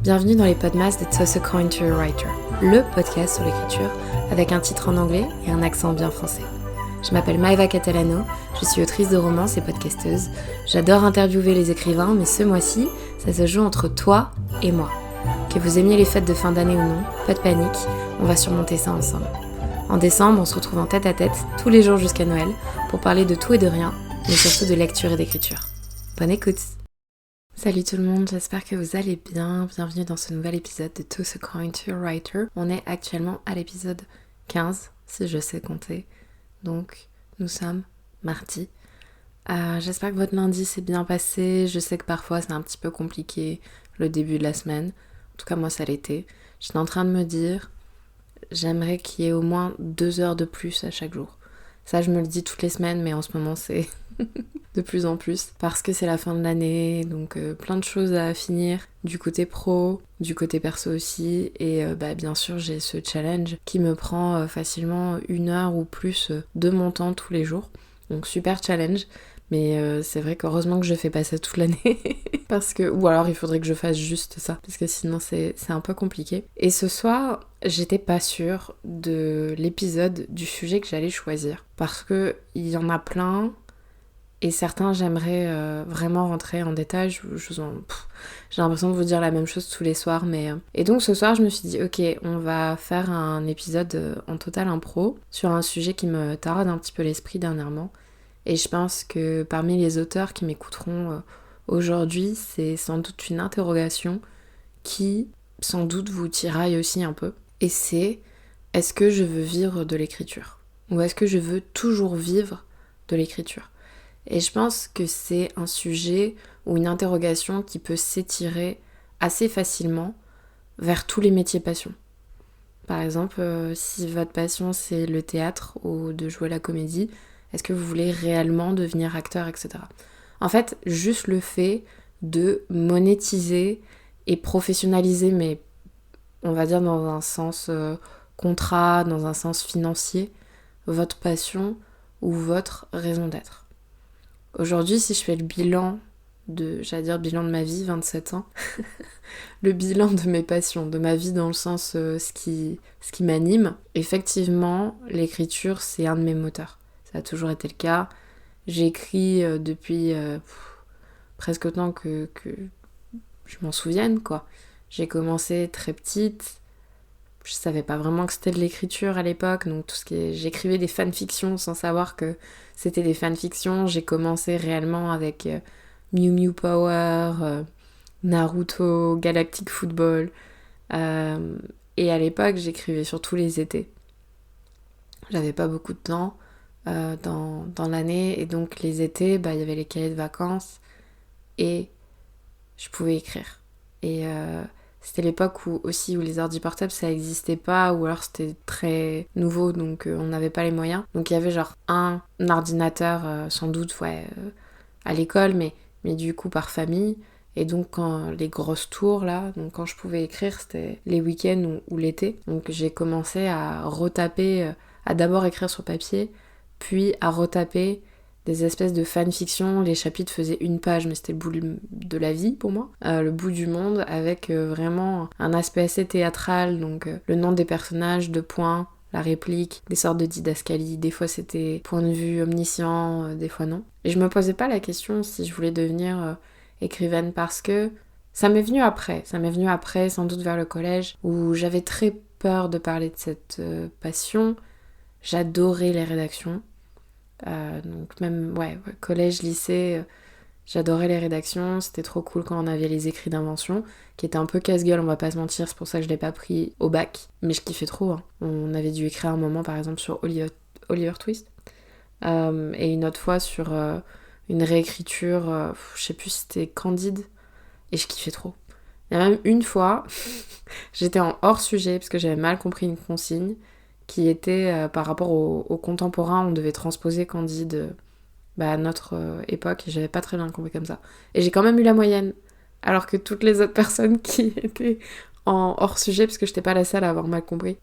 Bienvenue dans les podcasts de Toss a Coin to a Writer, le podcast sur l'écriture avec un titre en anglais et un accent bien français. Je m'appelle Maeva Catalano, je suis autrice de romans et podcasteuse. J'adore interviewer les écrivains, mais ce mois-ci, ça se joue entre toi et moi. Que vous aimiez les fêtes de fin d'année ou non, pas de panique, on va surmonter ça ensemble. En décembre, on se retrouve en tête à tête, tous les jours jusqu'à Noël, pour parler de tout et de rien, mais surtout de lecture et d'écriture. Bonne écoute! Salut tout le monde, j'espère que vous allez bien. Bienvenue dans ce nouvel épisode de Toss a Coin to a Writer. On est actuellement à l'épisode 15, si je sais compter. Donc, nous sommes mardi. J'espère que votre lundi s'est bien passé. Je sais que parfois c'est un petit peu compliqué le début de la semaine. En tout cas, moi ça l'était. J'étais en train de me dire, j'aimerais qu'il y ait au moins 2 heures de plus à chaque jour. Ça, je me le dis toutes les semaines, mais en ce moment c'est de plus en plus. Parce que c'est la fin de l'année, donc plein de choses à finir. Du côté pro, du côté perso aussi. Et bien sûr, j'ai ce challenge qui me prend facilement 1 heure ou plus de mon temps tous les jours. Donc super challenge. Mais c'est vrai qu'heureusement que je fais pas ça toute l'année. Parce que, ou alors il faudrait que je fasse juste ça. Parce que sinon c'est un peu compliqué. Et ce soir, j'étais pas sûre de l'épisode, du sujet que j'allais choisir. Parce que il y en a plein. Et certains, j'aimerais vraiment rentrer en détail. J'ai l'impression de vous dire la même chose tous les soirs. Et donc ce soir, je me suis dit, ok, on va faire un épisode en total impro sur un sujet qui me taraude un petit peu l'esprit dernièrement. Et je pense que parmi les auteurs qui m'écouteront aujourd'hui, c'est sans doute une interrogation qui, sans doute, vous tiraille aussi un peu. Et c'est, est-ce que je veux vivre de l'écriture ? Ou est-ce que je veux toujours vivre de l'écriture ? Et je pense que c'est un sujet ou une interrogation qui peut s'étirer assez facilement vers tous les métiers passion. Par exemple, si votre passion c'est le théâtre ou de jouer la comédie, est-ce que vous voulez réellement devenir acteur, etc. En fait, juste le fait de monétiser et professionnaliser, mais on va dire dans un sens contrat, dans un sens financier, votre passion ou votre raison d'être. Aujourd'hui, si je fais le bilan bilan de ma vie, 27 ans, le bilan de mes passions, de ma vie dans le sens ce qui m'anime, effectivement, l'écriture, c'est un de mes moteurs. Ça a toujours été le cas. J'écris depuis presque autant que je m'en souvienne, quoi. J'ai commencé très petite. Je savais pas vraiment que c'était de l'écriture à l'époque, donc j'écrivais des fanfictions sans savoir que c'était des fanfictions. J'ai commencé réellement avec Mew Mew Power, Naruto, Galactic Football. Et à l'époque, j'écrivais surtout les étés. J'avais pas beaucoup de temps dans l'année, et donc les étés, il y avait les cahiers de vacances et je pouvais écrire. Et c'était l'époque où les ordi portables ça existait pas, ou alors c'était très nouveau, donc on n'avait pas les moyens. Donc il y avait genre un ordinateur sans doute à l'école, mais du coup par famille. Et donc quand les grosses tours là, donc quand je pouvais écrire, c'était les week-ends ou l'été. Donc j'ai commencé à retaper, à d'abord écrire sur papier, puis à retaper des espèces de fanfiction. Les chapitres faisaient 1 page, mais c'était le bout de la vie pour moi, le bout du monde, avec vraiment un aspect assez théâtral, donc le nom des personnages, 2 points, la réplique, des sortes de didascalies. Des fois c'était point de vue omniscient, des fois non. Et je me posais pas la question si je voulais devenir écrivaine, parce que ça m'est venu après, sans doute vers le collège, où j'avais très peur de parler de cette passion. J'adorais les rédactions. Donc même, collège, lycée, j'adorais les rédactions. C'était trop cool quand on avait les écrits d'invention, qui étaient un peu casse-gueule, on va pas se mentir, c'est pour ça que je l'ai pas pris au bac. Mais je kiffais trop, hein. On avait dû écrire un moment, par exemple, sur Oliver Twist. Et une autre fois sur une réécriture, je sais plus si c'était Candide, et je kiffais trop. Il y a même une fois, j'étais en hors-sujet, parce que j'avais mal compris une consigne, qui était par rapport aux contemporains, on devait transposer Candide à notre époque, et j'avais pas très bien compris comme ça. Et j'ai quand même eu la moyenne, alors que toutes les autres personnes qui étaient en hors-sujet, parce que j'étais pas la seule à avoir mal compris,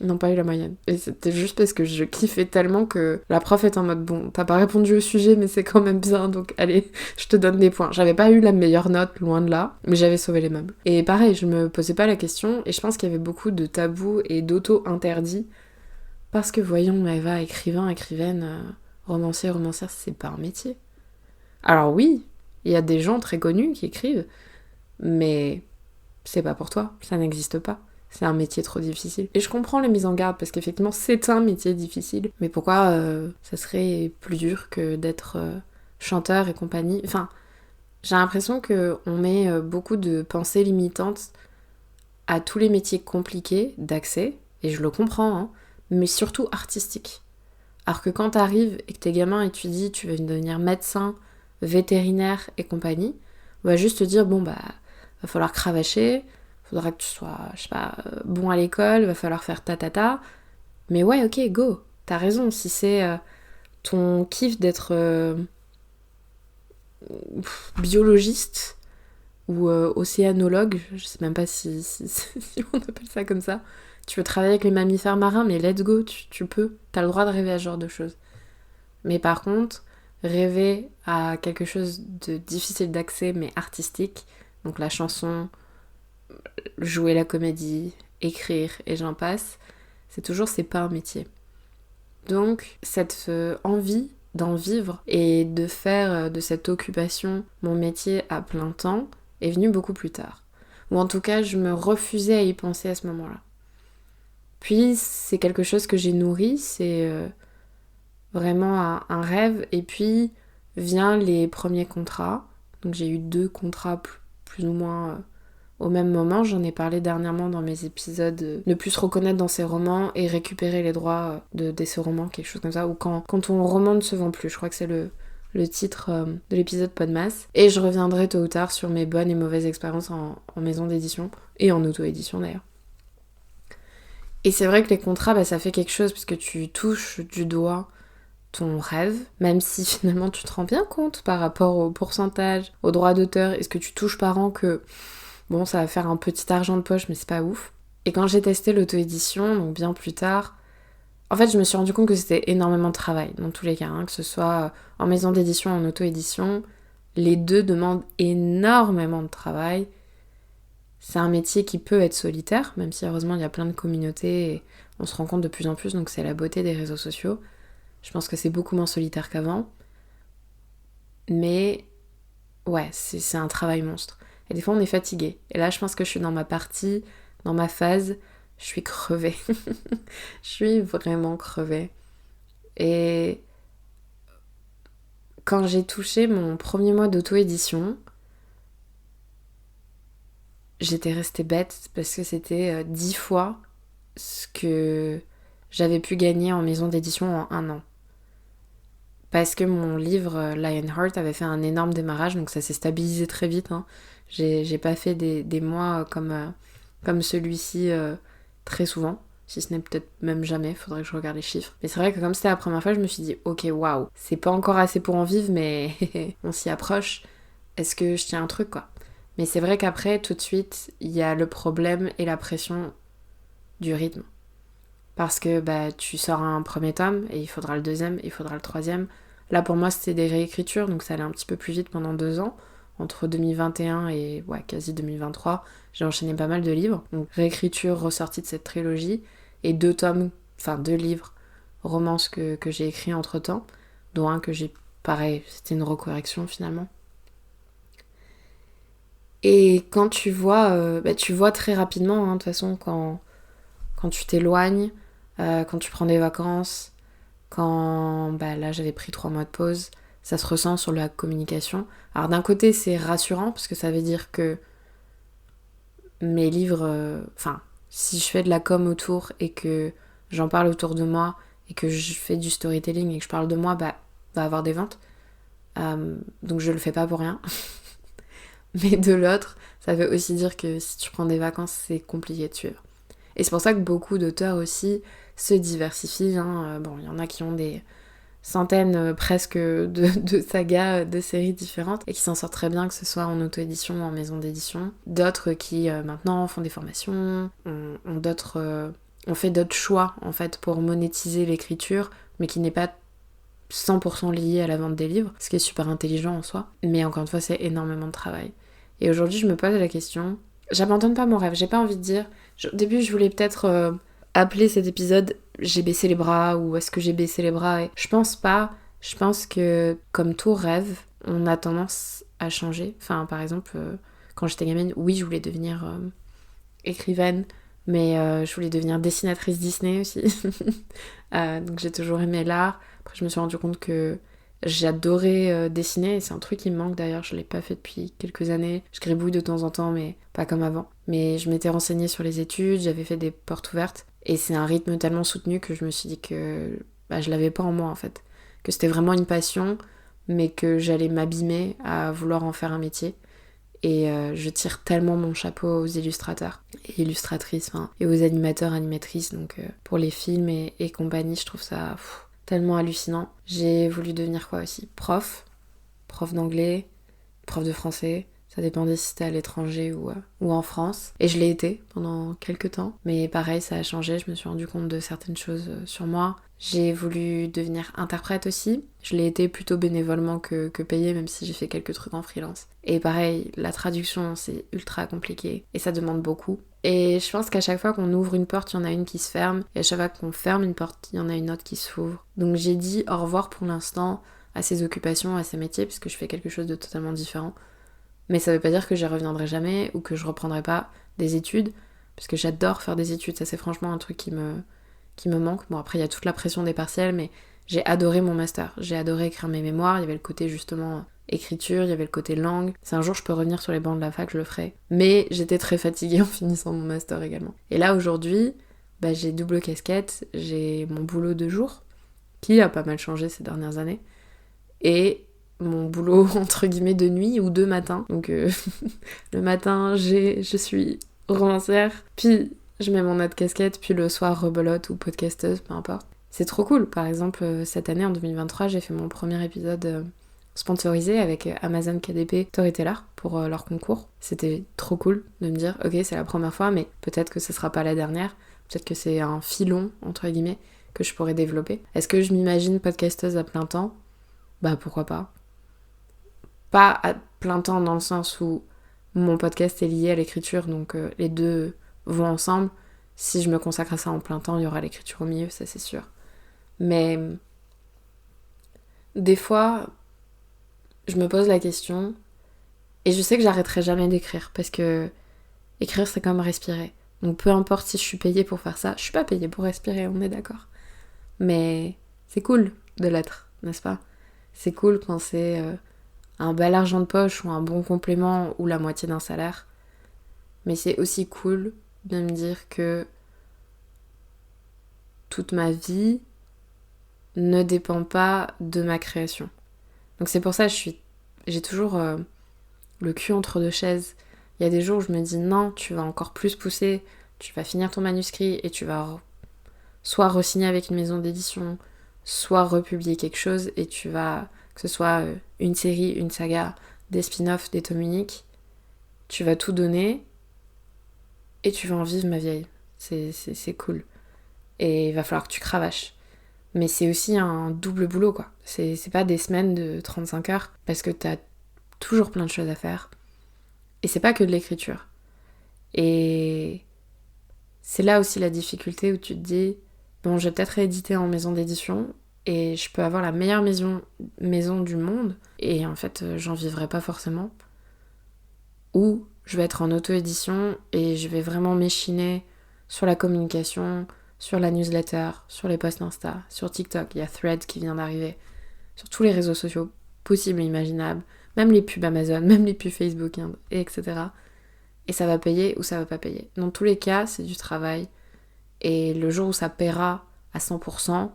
Ils n'ont pas eu la moyenne. Et c'était juste parce que je kiffais tellement que la prof est en mode bon, t'as pas répondu au sujet, mais c'est quand même bien, donc allez, je te donne des points. J'avais pas eu la meilleure note, loin de là, mais j'avais sauvé les meubles. Et pareil, je me posais pas la question, et je pense qu'il y avait beaucoup de tabous et d'auto-interdits. Parce que voyons, Maëva, écrivain, écrivaine, romancier, romancière, c'est pas un métier. Alors oui, il y a des gens très connus qui écrivent, mais c'est pas pour toi, ça n'existe pas. C'est un métier trop difficile. Et je comprends les mises en garde, parce qu'effectivement, c'est un métier difficile. Mais pourquoi ça serait plus dur que d'être chanteur et compagnie? Enfin, j'ai l'impression qu'on met beaucoup de pensées limitantes à tous les métiers compliqués d'accès, et je le comprends, hein, mais surtout artistiques. Alors que quand t'arrives et que t'es gamin et tu dis tu veux devenir médecin, vétérinaire et compagnie, on va juste te dire bon bah va falloir cravacher, faudra que tu sois, je sais pas, bon à l'école, va falloir faire ta. Mais ouais, ok, go, t'as raison, si c'est ton kiff d'être biologiste ou océanologue, je sais même pas si on appelle ça comme ça, tu veux travailler avec les mammifères marins, mais let's go, tu peux, t'as le droit de rêver à ce genre de choses. Mais par contre, rêver à quelque chose de difficile d'accès mais artistique, donc la chanson, jouer la comédie, écrire et j'en passe, c'est pas un métier. Donc cette envie d'en vivre et de faire de cette occupation mon métier à plein temps est venue beaucoup plus tard. Ou en tout cas, je me refusais à y penser à ce moment-là. Puis c'est quelque chose que j'ai nourri, c'est vraiment un rêve. Et puis vient les premiers contrats. Donc j'ai eu 2 contrats plus ou moins au même moment. J'en ai parlé dernièrement dans mes épisodes. Ne plus se reconnaître dans ses romans et récupérer les droits de ses romans, quelque chose comme ça. Ou quand ton roman ne se vend plus. Je crois que c'est le titre de l'épisode Podmas. Et je reviendrai tôt ou tard sur mes bonnes et mauvaises expériences en maison d'édition. Et en auto-édition d'ailleurs. Et c'est vrai que les contrats, ça fait quelque chose parce que tu touches du doigt ton rêve, même si finalement tu te rends bien compte par rapport au pourcentage, aux droits d'auteur et ce que tu touches par an que bon, ça va faire un petit argent de poche, mais c'est pas ouf. Et quand j'ai testé l'auto-édition, donc bien plus tard, en fait, je me suis rendu compte que c'était énormément de travail, dans tous les cas, hein, que ce soit en maison d'édition ou en auto-édition, les deux demandent énormément de travail. C'est un métier qui peut être solitaire, même si heureusement il y a plein de communautés et on se rend compte de plus en plus, donc c'est la beauté des réseaux sociaux. Je pense que c'est beaucoup moins solitaire qu'avant. Mais ouais, c'est un travail monstre. Et des fois on est fatigué. Et là je pense que je suis dans ma phase, je suis crevée. Je suis vraiment crevée. Et quand j'ai touché mon premier mois d'auto-édition, j'étais restée bête parce que c'était 10 fois ce que j'avais pu gagner en maison d'édition en 1 an. Parce que mon livre Lionheart avait fait un énorme démarrage, donc ça s'est stabilisé très vite. Hein. J'ai pas fait des mois comme celui-ci très souvent, si ce n'est peut-être même jamais, faudrait que je regarde les chiffres. Mais c'est vrai que comme c'était la première fois, je me suis dit, ok, waouh, c'est pas encore assez pour en vivre, mais on s'y approche. Est-ce que je tiens un truc, quoi? Mais c'est vrai qu'après, tout de suite, il y a le problème et la pression du rythme. Parce que tu sors un premier tome, et il faudra le deuxième, et il faudra le troisième. Là, pour moi, c'était des réécritures, donc ça allait un petit peu plus vite pendant 2 ans. Entre 2021 et quasi 2023, j'ai enchaîné pas mal de livres. Donc réécriture ressortie de cette trilogie, et 2 livres, romances que j'ai écrits entre-temps, dont un que j'ai, pareil, c'était une recorrection finalement. Et quand tu vois très rapidement, hein, de toute façon, quand tu t'éloignes, quand tu prends des vacances, quand là j'avais pris 3 mois de pause, ça se ressent sur la communication. Alors d'un côté c'est rassurant parce que ça veut dire que mes livres, si je fais de la com autour et que j'en parle autour de moi et que je fais du storytelling et que je parle de moi, va avoir des ventes. Donc je le fais pas pour rien. Mais de l'autre, ça veut aussi dire que si tu prends des vacances, c'est compliqué de suivre. Et c'est pour ça que beaucoup d'auteurs aussi se diversifient. Hein. Bon, il y en a qui ont des centaines presque de sagas, de séries différentes et qui s'en sortent très bien, que ce soit en auto-édition ou en maison d'édition. D'autres qui maintenant font des formations, ont d'autres on fait d'autres choix en fait pour monétiser l'écriture, mais qui n'est pas 100% lié à la vente des livres, ce qui est super intelligent en soi. Mais encore une fois, c'est énormément de travail. Et aujourd'hui, je me pose la question, j'abandonne pas mon rêve, j'ai pas envie de dire... Au début, je voulais peut-être appeler cet épisode « J'ai baissé les bras » ou « Est-ce que j'ai baissé les bras ?» Et je pense pas, je pense que comme tout rêve, on a tendance à changer. Enfin, par exemple, quand j'étais gamine, oui, je voulais devenir écrivaine, mais je voulais devenir dessinatrice Disney aussi. Donc j'ai toujours aimé l'art. Après, je me suis rendu compte que j'adorais dessiner, et c'est un truc qui me manque d'ailleurs, je l'ai pas fait depuis quelques années. Je gribouille de temps en temps, mais pas comme avant. Mais je m'étais renseignée sur les études, j'avais fait des portes ouvertes, et c'est un rythme tellement soutenu que je me suis dit que je l'avais pas en moi en fait. Que c'était vraiment une passion, mais que j'allais m'abîmer à vouloir en faire un métier. Et je tire tellement mon chapeau aux illustrateurs et illustratrices, et aux animateurs, animatrices, donc pour les films et compagnie, je trouve ça tellement hallucinant. J'ai voulu devenir quoi aussi ? Prof d'anglais, prof de français, ça dépendait si c'était à l'étranger ou en France. Et je l'ai été pendant quelques temps, mais pareil, ça a changé, je me suis rendu compte de certaines choses sur moi. J'ai voulu devenir interprète aussi. Je l'ai été plutôt bénévolement que payé, même si j'ai fait quelques trucs en freelance. Et pareil, la traduction, c'est ultra compliqué et ça demande beaucoup. Et je pense qu'à chaque fois qu'on ouvre une porte, il y en a une qui se ferme. Et à chaque fois qu'on ferme une porte, il y en a une autre qui s'ouvre. Donc j'ai dit au revoir pour l'instant à ces occupations, à ces métiers, puisque je fais quelque chose de totalement différent. Mais ça veut pas dire que j'y reviendrai jamais ou que je reprendrai pas des études, parce que j'adore faire des études. Ça, c'est franchement un truc qui me manque. Bon, après, il y a toute la pression des partiels, mais j'ai adoré mon master. J'ai adoré écrire mes mémoires. Il y avait le côté, justement, écriture, il y avait le côté langue. Si un jour je peux revenir sur les bancs de la fac, je le ferai. Mais j'étais très fatiguée en finissant mon master également. Et là, aujourd'hui, j'ai double casquette. J'ai mon boulot de jour, qui a pas mal changé ces dernières années, et mon boulot, entre guillemets, de nuit ou de matin. Donc, le matin, je suis romancière, puis je mets mon autre casquette, puis le soir, rebelote ou podcasteuse, peu importe. C'est trop cool. Par exemple, cette année, en 2023, j'ai fait mon premier épisode sponsorisé avec Amazon KDP Storyteller pour leur concours. C'était trop cool de me dire, ok, c'est la première fois, mais peut-être que ce sera pas la dernière. Peut-être que c'est un filon, entre guillemets, que je pourrais développer. Est-ce que je m'imagine podcasteuse à plein temps ? Pourquoi pas. Pas à plein temps dans le sens où mon podcast est lié à l'écriture, donc les deux vont ensemble. Si je me consacre à ça en plein temps, il y aura l'écriture au milieu, ça c'est sûr. Mais des fois, je me pose la question, et je sais que j'arrêterai jamais d'écrire, parce que écrire c'est comme respirer. Donc peu importe si je suis payée pour faire ça, je suis pas payée pour respirer, on est d'accord. Mais c'est cool de l'être, n'est-ce pas ? C'est cool quand c'est un bel argent de poche ou un bon complément ou la moitié d'un salaire. Mais c'est aussi cool de me dire que toute ma vie ne dépend pas de ma création. Donc c'est pour ça que j'ai toujours le cul entre deux chaises. Il y a des jours où je me dis non, tu vas encore plus pousser, tu vas finir ton manuscrit et tu vas soit re-signer avec une maison d'édition, soit republier quelque chose et tu vas, que ce soit une série, une saga, des spin-offs, des tomes uniques, tu vas tout donner et tu vas en vivre, ma vieille. C'est cool. Et il va falloir que tu cravaches. Mais c'est aussi un double boulot, quoi. C'est pas des semaines de 35 heures, parce que t'as toujours plein de choses à faire. Et c'est pas que de l'écriture. Et c'est là aussi la difficulté où tu te dis, bon, je vais peut-être rééditer en maison d'édition, et je peux avoir la meilleure maison du monde, et en fait, j'en vivrai pas forcément. Ou je vais être en auto-édition, et je vais vraiment m'échiner sur la communication, sur la newsletter, sur les posts Insta, sur TikTok, il y a Threads qui vient d'arriver, sur tous les réseaux sociaux possibles et imaginables, même les pubs Amazon, même les pubs Facebook, etc. Et ça va payer ou ça va pas payer. Dans tous les cas, c'est du travail. Et le jour où ça paiera à 100%,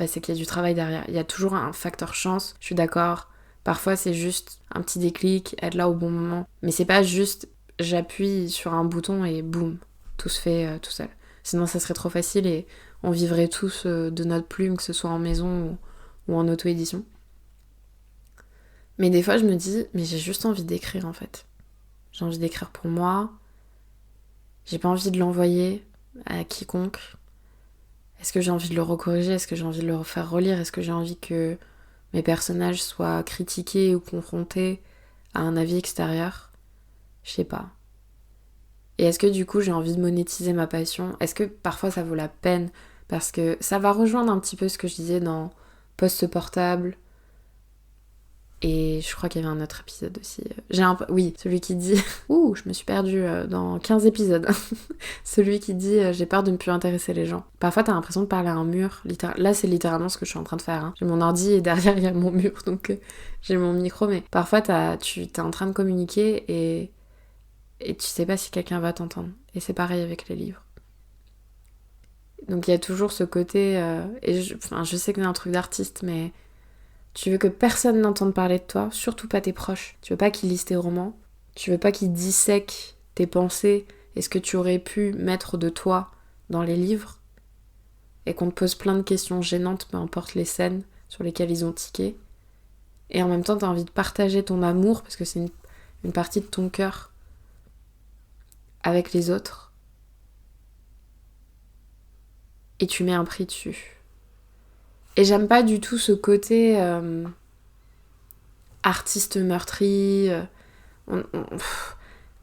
c'est qu'il y a du travail derrière. Il y a toujours un facteur chance, je suis d'accord. Parfois, c'est juste un petit déclic, être là au bon moment. Mais c'est pas juste j'appuie sur un bouton et boum, tout se fait tout seul. Sinon, ça serait trop facile et on vivrait tous de notre plume, que ce soit en maison ou en auto-édition. Mais des fois, je me dis, mais j'ai juste envie d'écrire, en fait. J'ai envie d'écrire pour moi. J'ai pas envie de l'envoyer. à quiconque? Est-ce que j'ai envie de le recorriger? Est-ce que j'ai envie de le refaire relire? Est-ce que j'ai envie que mes personnages soient critiqués ou confrontés à un avis extérieur? Je sais pas. Et est-ce que du coup j'ai envie de monétiser ma passion? Est-ce que parfois ça vaut la peine? Parce que ça va rejoindre un petit peu ce que je disais dans Poste portable. Et je crois qu'il y avait un autre épisode aussi. Oui, celui qui dit... Ouh, je me suis perdue dans 15 épisodes. Celui qui dit j'ai peur de ne plus intéresser les gens. Parfois t'as l'impression de parler à un mur. Là c'est littéralement ce que je suis en train de faire. Hein. J'ai mon ordi et derrière il y a mon mur, donc j'ai mon micro. Mais parfois tu t'es en train de communiquer et tu sais pas si quelqu'un va t'entendre. Et c'est pareil avec les livres. Donc il y a toujours ce côté... je sais que c'est un truc d'artiste, mais... Tu veux que personne n'entende parler de toi, surtout pas tes proches. Tu veux pas qu'ils lisent tes romans. Tu veux pas qu'ils dissèquent tes pensées et ce que tu aurais pu mettre de toi dans les livres. Et qu'on te pose plein de questions gênantes, peu importe les scènes sur lesquelles ils ont tiqué. Et en même temps, t'as envie de partager ton amour, parce que c'est une partie de ton cœur, avec les autres. Et tu mets un prix dessus. Et j'aime pas du tout ce côté artiste meurtri.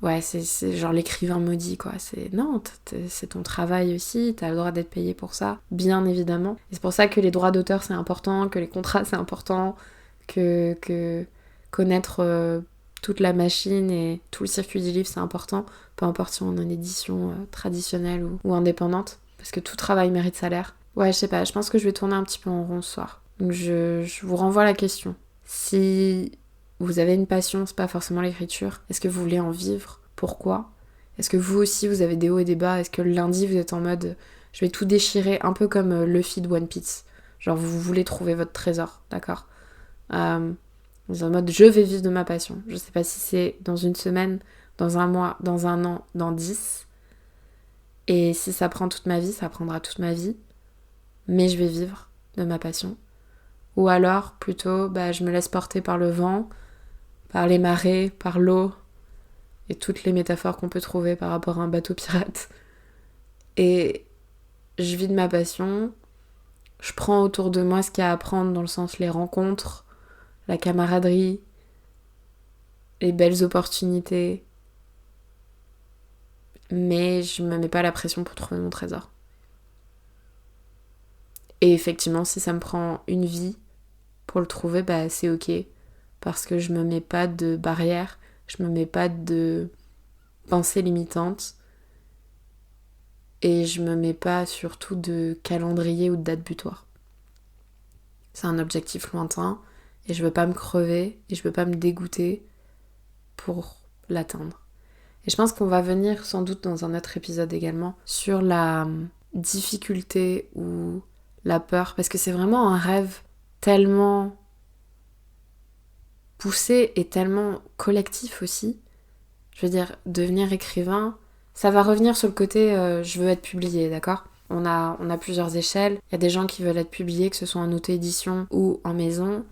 Ouais, c'est genre l'écrivain maudit, quoi. Non, c'est ton travail aussi, t'as le droit d'être payé pour ça, bien évidemment. Et c'est pour ça que les droits d'auteur, c'est important, que les contrats, c'est important, que connaître toute la machine et tout le circuit du livre, c'est important, peu importe si on est en édition traditionnelle ou indépendante, parce que tout travail mérite salaire. Ouais, je sais pas, je pense que je vais tourner un petit peu en rond ce soir. Donc je vous renvoie la question. Si vous avez une passion, c'est pas forcément l'écriture, est-ce que vous voulez en vivre? Pourquoi? Est-ce que vous aussi vous avez des hauts et des bas? Est-ce que le lundi vous êtes en mode je vais tout déchirer, un peu comme Luffy de One Piece? Genre vous voulez trouver votre trésor, d'accord? Vous êtes en mode je vais vivre de ma passion. Je sais pas si c'est dans une semaine, dans un mois, dans un an, dans 10. Et si ça prend toute ma vie, ça prendra toute ma vie. Mais je vais vivre de ma passion. Ou alors, plutôt, je me laisse porter par le vent, par les marées, par l'eau, et toutes les métaphores qu'on peut trouver par rapport à un bateau pirate. Et je vis de ma passion, je prends autour de moi ce qu'il y a à prendre, dans le sens les rencontres, la camaraderie, les belles opportunités, mais je me mets pas la pression pour trouver mon trésor. Et effectivement, si ça me prend une vie pour le trouver, c'est ok. Parce que je me mets pas de barrières, je me mets pas de pensées limitantes. Et je me mets pas surtout de calendrier ou de date butoir. C'est un objectif lointain et je veux pas me crever et je veux pas me dégoûter pour l'atteindre. Et je pense qu'on va venir sans doute dans un autre épisode également sur la difficulté ou la peur, parce que c'est vraiment un rêve tellement poussé et tellement collectif aussi. Je veux dire, devenir écrivain, ça va revenir sur le côté je veux être publié, d'accord ? On a plusieurs échelles. Il y a des gens qui veulent être publiés, que ce soit en auto-édition ou en maison.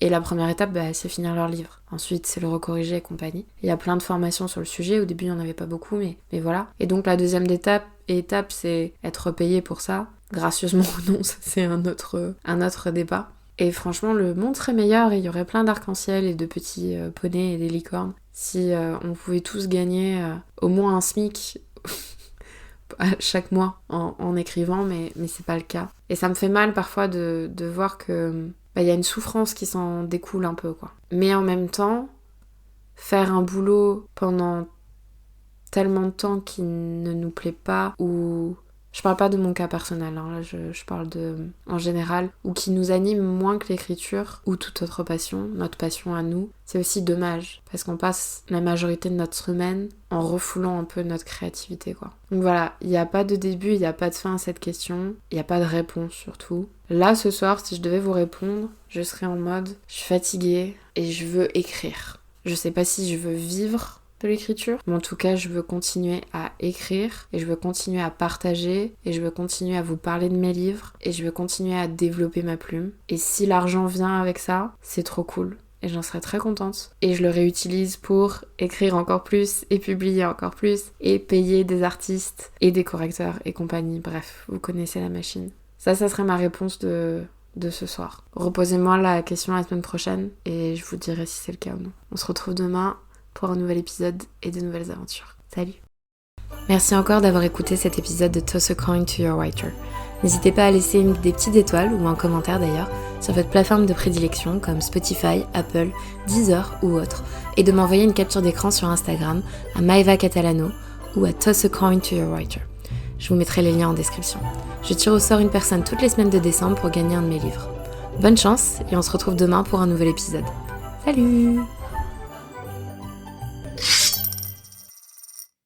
Et la première étape, c'est finir leur livre. Ensuite, c'est le recorriger et compagnie. Il y a plein de formations sur le sujet. Au début, il n'y en avait pas beaucoup, mais voilà. Et donc, la deuxième étape, c'est être payé pour ça. Gracieusement ou non, ça, c'est un autre débat. Et franchement, le monde serait meilleur et il y aurait plein d'arc-en-ciel et de petits poneys et des licornes si on pouvait tous gagner au moins un SMIC chaque mois en écrivant, mais c'est pas le cas. Et ça me fait mal parfois de voir que y a une souffrance qui s'en découle un peu, quoi. Mais en même temps, faire un boulot pendant tellement de temps qui ne nous plaît pas, ou... Je parle pas de mon cas personnel, hein, là je parle en général, ou qui nous anime moins que l'écriture, ou toute autre passion, notre passion à nous, c'est aussi dommage, parce qu'on passe la majorité de notre semaine en refoulant un peu notre créativité, quoi. Donc voilà, il n'y a pas de début, il n'y a pas de fin à cette question, il n'y a pas de réponse surtout. Là, ce soir, si je devais vous répondre, je serais en mode, je suis fatiguée et je veux écrire. Je sais pas si je veux vivre de l'écriture, mais en tout cas je veux continuer à écrire et je veux continuer à partager et je veux continuer à vous parler de mes livres et je veux continuer à développer ma plume. Et si l'argent vient avec ça, c'est trop cool. et j'en serais très contente. Et je le réutilise pour écrire encore plus et publier encore plus et payer des artistes et des correcteurs et compagnie. Bref, vous connaissez la machine. Ça serait ma réponse de ce soir. Reposez-moi la question la semaine prochaine et je vous dirai si c'est le cas ou non. On se retrouve demain pour un nouvel épisode et de nouvelles aventures. Salut! Merci encore d'avoir écouté cet épisode de Toss a Coin to Your Writer. N'hésitez pas à laisser des petites étoiles ou un commentaire d'ailleurs sur votre plateforme de prédilection comme Spotify, Apple, Deezer ou autre et de m'envoyer une capture d'écran sur Instagram à Maeva Catalano ou à Toss a Coin to Your Writer. Je vous mettrai les liens en description. Je tire au sort une personne toutes les semaines de décembre pour gagner un de mes livres. Bonne chance et on se retrouve demain pour un nouvel épisode. Salut!